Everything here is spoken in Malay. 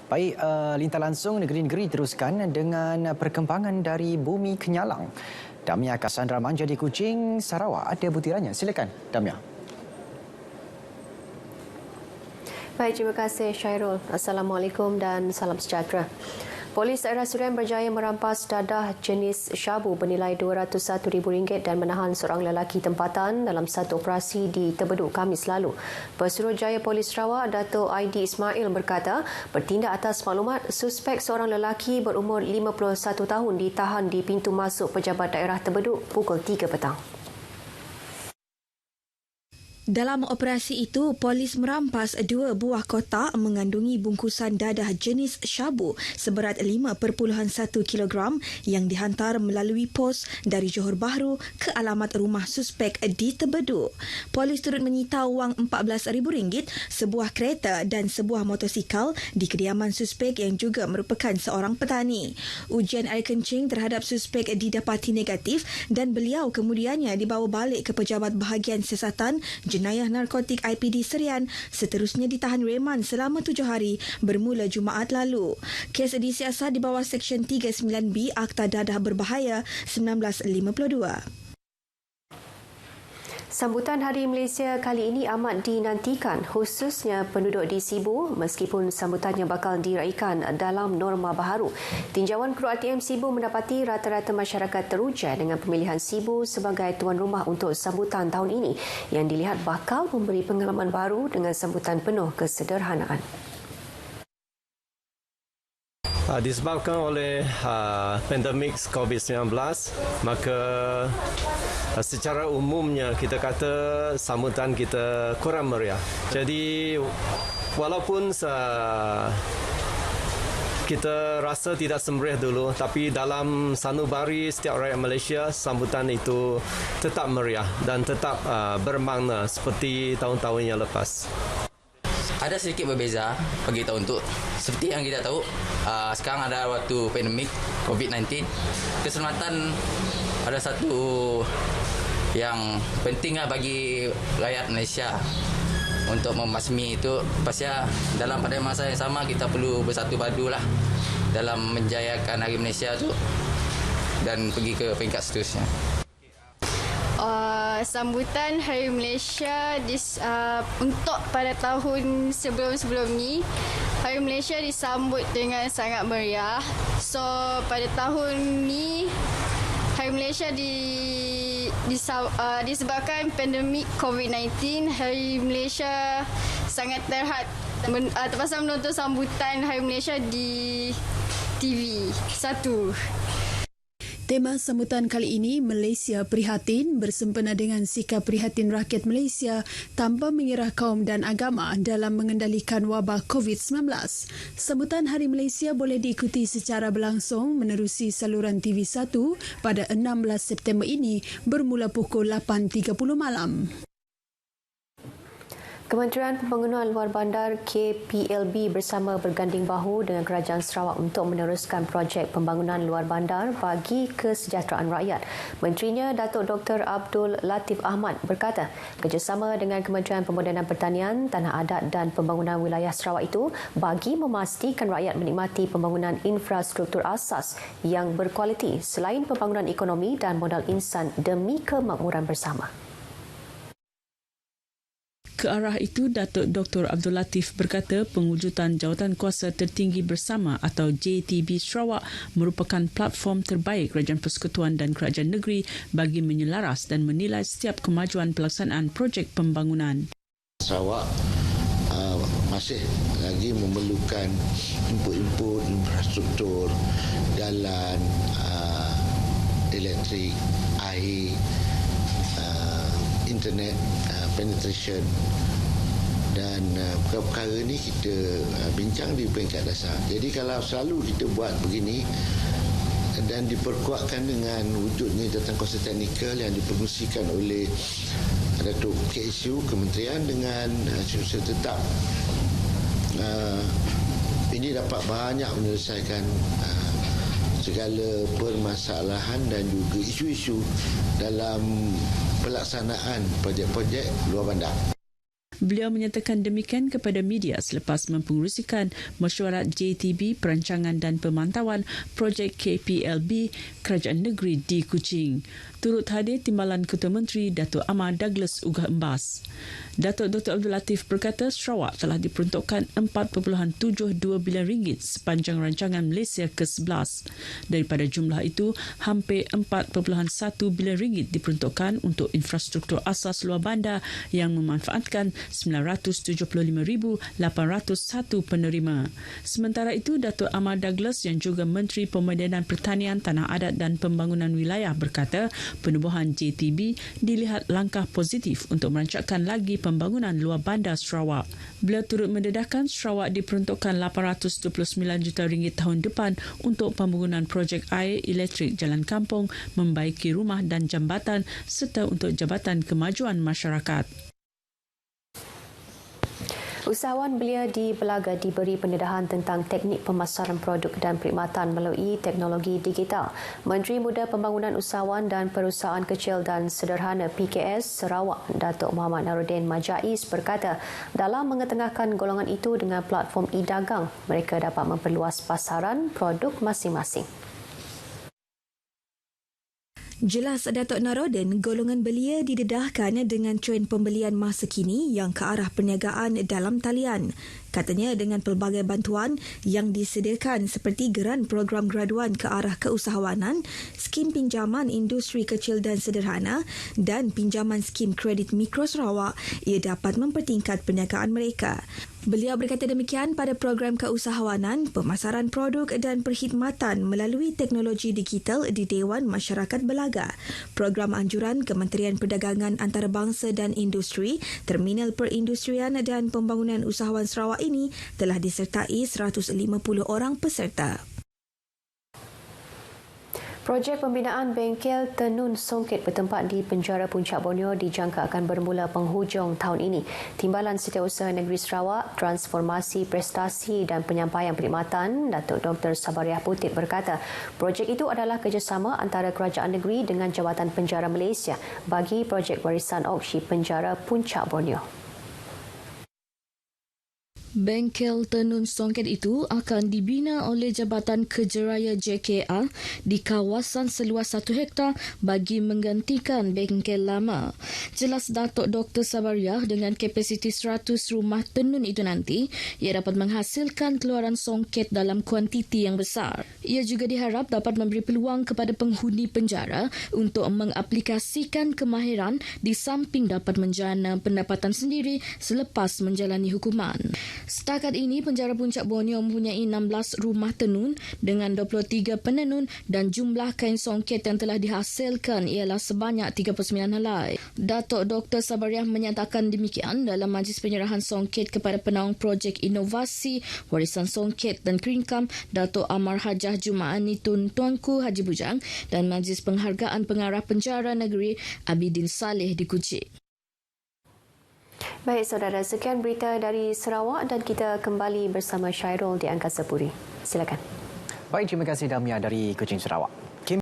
Baik, lintas langsung negeri-negeri teruskan dengan perkembangan dari bumi Kenyalang. Damia Cassandra Manja di Kuching, Sarawak ada butirannya. Silakan, Damia. Baik, terima kasih Syairul. Assalamualaikum dan salam sejahtera. Polis daerah Sudan berjaya merampas dadah jenis syabu bernilai RM201,000 dan menahan seorang lelaki tempatan dalam satu operasi di Terbeduk Khamis lalu. Pesuruhjaya Polis Sarawak, Dato' Aidi Ismail berkata, bertindak atas maklumat, suspek seorang lelaki berumur 51 tahun ditahan di pintu masuk pejabat daerah Terbeduk pukul 3 petang. Dalam operasi itu, polis merampas 2 buah kotak mengandungi bungkusan dadah jenis syabu seberat 5.1 kilogram yang dihantar melalui pos dari Johor Bahru ke alamat rumah suspek di Terbeduk. Polis turut menyita wang RM14,000, sebuah kereta dan sebuah motosikal di kediaman suspek yang juga merupakan seorang petani. Ujian air kencing terhadap suspek didapati negatif dan beliau kemudiannya dibawa balik ke Pejabat Bahagian Siasatan Jenayah Narkotik IPD Serian, seterusnya ditahan reman selama 7 hari bermula Jumaat lalu. Kes disiasat di bawah Seksyen 39B Akta Dadah Berbahaya 1952. Sambutan Hari Malaysia kali ini amat dinantikan, khususnya penduduk di Sibu, meskipun sambutannya bakal diraikan dalam norma baharu. Tinjauan kru RTM Sibu mendapati rata-rata masyarakat teruja dengan pemilihan Sibu sebagai tuan rumah untuk sambutan tahun ini, yang dilihat bakal memberi pengalaman baru dengan sambutan penuh kesederhanaan. Disebabkan oleh pandemik COVID-19, maka secara umumnya kita kata sambutan kita kurang meriah. Jadi walaupun kita rasa tidak semeriah dulu, tapi dalam sanubari setiap rakyat Malaysia, sambutan itu tetap meriah dan tetap bermakna seperti tahun-tahun yang lepas. Ada sedikit berbeza bagi tahun itu. Seperti yang kita tahu, sekarang ada waktu pandemik COVID-19. Keselamatan ada satu yang penting bagi rakyat Malaysia untuk membasmi itu. Pasnya dalam pada masa yang sama kita perlu bersatu padu lah dalam menjayakan Hari Malaysia itu dan pergi ke peringkat seterusnya. Sambutan Hari Malaysia untuk pada tahun sebelum-sebelum ni, Hari Malaysia disambut dengan sangat meriah. So pada tahun ni Hari Malaysia disebabkan pandemik COVID-19, Hari Malaysia sangat terhad terpaksa menonton sambutan Hari Malaysia di TV 1. Tema sambutan kali ini, Malaysia Prihatin, bersempena dengan sikap prihatin rakyat Malaysia tanpa mengira kaum dan agama dalam mengendalikan wabak COVID-19. Sambutan Hari Malaysia boleh diikuti secara berlangsung menerusi saluran TV1 pada 16 September ini bermula pukul 8.30 malam. Kementerian Pembangunan Luar Bandar KPLB bersama berganding bahu dengan Kerajaan Sarawak untuk meneruskan projek pembangunan luar bandar bagi kesejahteraan rakyat. Menterinya Datuk Dr. Abdul Latif Ahmad berkata, kerjasama dengan Kementerian Pemodenan Pertanian, Tanah Adat dan Pembangunan Wilayah Sarawak itu bagi memastikan rakyat menikmati pembangunan infrastruktur asas yang berkualiti selain pembangunan ekonomi dan modal insan demi kemakmuran bersama. Ke arah itu, Datuk Dr. Abdul Latif berkata pengujutan Jawatan Kuasa Tertinggi Bersama atau JTB Sarawak merupakan platform terbaik Kerajaan Persekutuan dan Kerajaan Negeri bagi menyelaras dan menilai setiap kemajuan pelaksanaan projek pembangunan. Sarawak masih lagi memerlukan input infrastruktur, jalan, elektrik, air, internet penetration, dan perkara-perkara ni kita bincang di peringkat dasar. Jadi kalau selalu kita buat begini dan diperkuatkan dengan wujudnya jawatan kuasa teknikal yang dipengerusikan oleh Datuk KSU Kementerian dengan usaha tetap, ini dapat banyak menyelesaikan segala permasalahan dan juga isu-isu dalam pelaksanaan projek-projek luar bandar. Beliau menyatakan demikian kepada media selepas mempengerusikan mesyuarat JTB Perancangan dan Pemantauan projek KPLB Kerajaan Negeri di Kuching. Turut hadir Timbalan Ketua Menteri Datuk Amar Douglas Ugah Embas. Datuk Dr. Abdul Latif berkata Sarawak telah diperuntukkan 4.72 bilion ringgit sepanjang rancangan Malaysia ke-11. Daripada jumlah itu, hampir 4.1 bilion ringgit diperuntukkan untuk infrastruktur asas luar bandar yang memanfaatkan 975,801 penerima. Sementara itu, Datuk Amar Douglas yang juga Menteri Pemodenan Pertanian, Tanah Adat dan Pembangunan Wilayah berkata, penubuhan JTB dilihat langkah positif untuk merancangkan lagi pembangunan luar bandar Sarawak. Beliau turut mendedahkan Sarawak diperuntukkan 829 juta ringgit tahun depan untuk pembangunan projek air, elektrik, jalan kampung, membaiki rumah dan jambatan serta untuk Jabatan Kemajuan Masyarakat. Usahawan belia di Belaga diberi pendedahan tentang teknik pemasaran produk dan perkhidmatan melalui teknologi digital. Menteri Muda Pembangunan Usahawan dan Perusahaan Kecil dan Sederhana PKS Sarawak, Datuk Muhammad Narudin Majais berkata, dalam mengetengahkan golongan itu dengan platform e-dagang, mereka dapat memperluas pasaran produk masing-masing. Jelas Datuk Narodin, golongan belia didedahkan dengan trend pembelian masa kini yang ke arah perniagaan dalam talian. Katanya dengan pelbagai bantuan yang disediakan seperti geran program graduan ke arah keusahawanan, skim pinjaman industri kecil dan sederhana dan pinjaman skim kredit mikro Sarawak, ia dapat mempertingkat perniagaan mereka. Beliau berkata demikian pada program keusahawanan, pemasaran produk dan perkhidmatan melalui teknologi digital di Dewan Masyarakat Belaga. Program anjuran Kementerian Perdagangan Antarabangsa dan Industri, Terminal Perindustrian dan Pembangunan Usahawan Sarawak ini telah disertai 150 orang peserta. Projek pembinaan bengkel tenun songket bertempat di penjara Puncak Borneo dijangka akan bermula penghujung tahun ini. Timbalan Setiausaha Negeri Sarawak, Transformasi Prestasi dan Penyampaian Perkhidmatan, Datuk Dr. Sabariah Putih berkata, projek itu adalah kerjasama antara Kerajaan Negeri dengan Jabatan Penjara Malaysia bagi projek warisan auksi penjara Puncak Borneo. Bengkel tenun songket itu akan dibina oleh Jabatan Kejeraya JKR di kawasan seluas 1 hektar bagi menggantikan bengkel lama. Jelas Datuk Dr. Sabariah, dengan kapasiti 100 rumah tenun itu nanti, ia dapat menghasilkan keluaran songket dalam kuantiti yang besar. Ia juga diharap dapat memberi peluang kepada penghuni penjara untuk mengaplikasikan kemahiran di samping dapat menjana pendapatan sendiri selepas menjalani hukuman. Setakat ini, penjara Puncak Borneo mempunyai 16 rumah tenun dengan 23 penenun dan jumlah kain songket yang telah dihasilkan ialah sebanyak 39 helai. Datuk Dr. Sabariah menyatakan demikian dalam majlis penyerahan songket kepada penaung projek inovasi warisan songket dan keringkam Datuk Amar Hajah Jumaani Tun Tuanku Haji Bujang dan majlis penghargaan pengarah penjara negeri Abidin Saleh di Kuching. Baik saudara, sekian berita dari Sarawak dan kita kembali bersama Syairul di Angkasa Puri. Silakan. Baik, terima kasih Damia dari Kuching, Sarawak.